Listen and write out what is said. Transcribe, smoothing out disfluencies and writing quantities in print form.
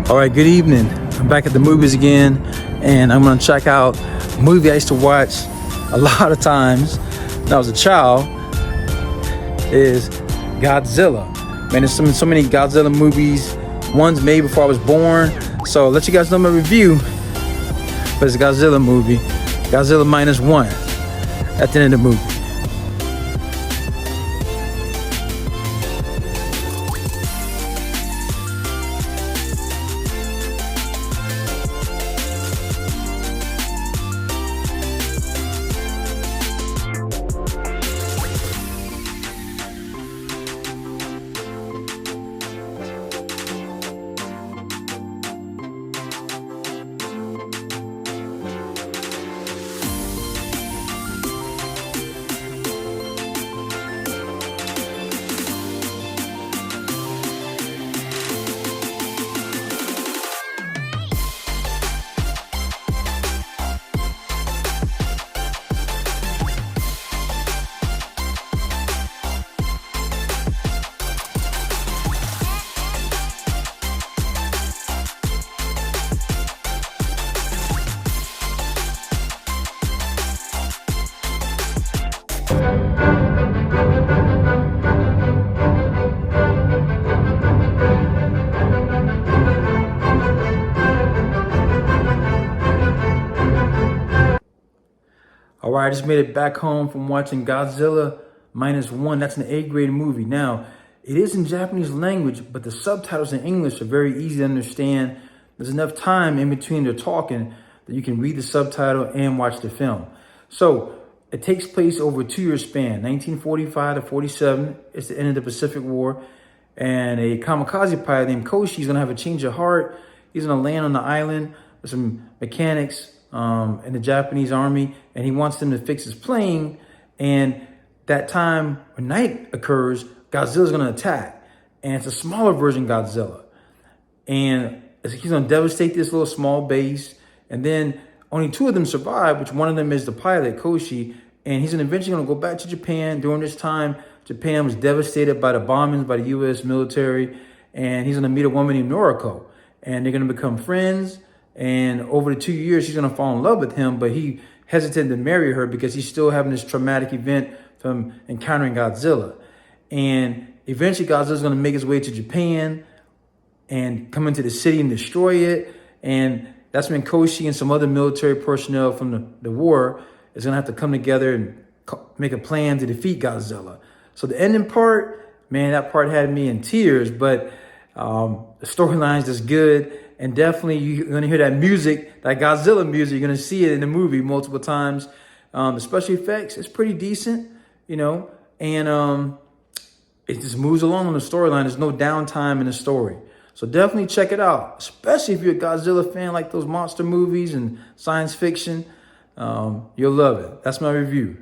All right, good evening. I'm back at the movies again, and I'm gonna check out a movie I used to watch a lot of times when I was a child. Is Godzilla. Man, there's so many Godzilla movies, ones made before I was born. So I'll let you guys know my review for this Godzilla movie, Godzilla Minus One, at the end of the movie. All right, I just made it back home from watching Godzilla Minus One. That's an A-grade movie. Now, it is in Japanese language, but the subtitles in English are very easy to understand. There's enough time in between they're talking that you can read the subtitle and watch the film. So it takes place over a 2-year span, 1945 to 47. It's the end of the Pacific War. And a kamikaze pilot named Koshi is going to have a change of heart. He's going to land on the island with some mechanics in the Japanese army, and he wants them to fix his plane. And that time when night occurs, Godzilla's going to attack, and it's a smaller version Godzilla, and he's going to devastate this little small base. And then only 2 of them survive, which one of them is the pilot, Koshi, and he's eventually going to go back to Japan. During this time, Japan was devastated by the bombings by the U.S. military, and he's going to meet a woman named Noriko, and they're going to become friends. And over the 2 years, she's going to fall in love with him, but he hesitated to marry her because he's still having this traumatic event from encountering Godzilla. And eventually, Godzilla's going to make his way to Japan and come into the city and destroy it. And that's when Koshi and some other military personnel from the war is going to have to come together and make a plan to defeat Godzilla. So the ending part, man, that part had me in tears, but the storyline's just good. And definitely you're going to hear that music, that Godzilla music. You're going to see it in the movie multiple times. The special effects, it's pretty decent, you know, and it just moves along on the storyline. There's no downtime in the story. So definitely check it out, especially if you're a Godzilla fan, like those monster movies and science fiction. You'll love it. That's my review.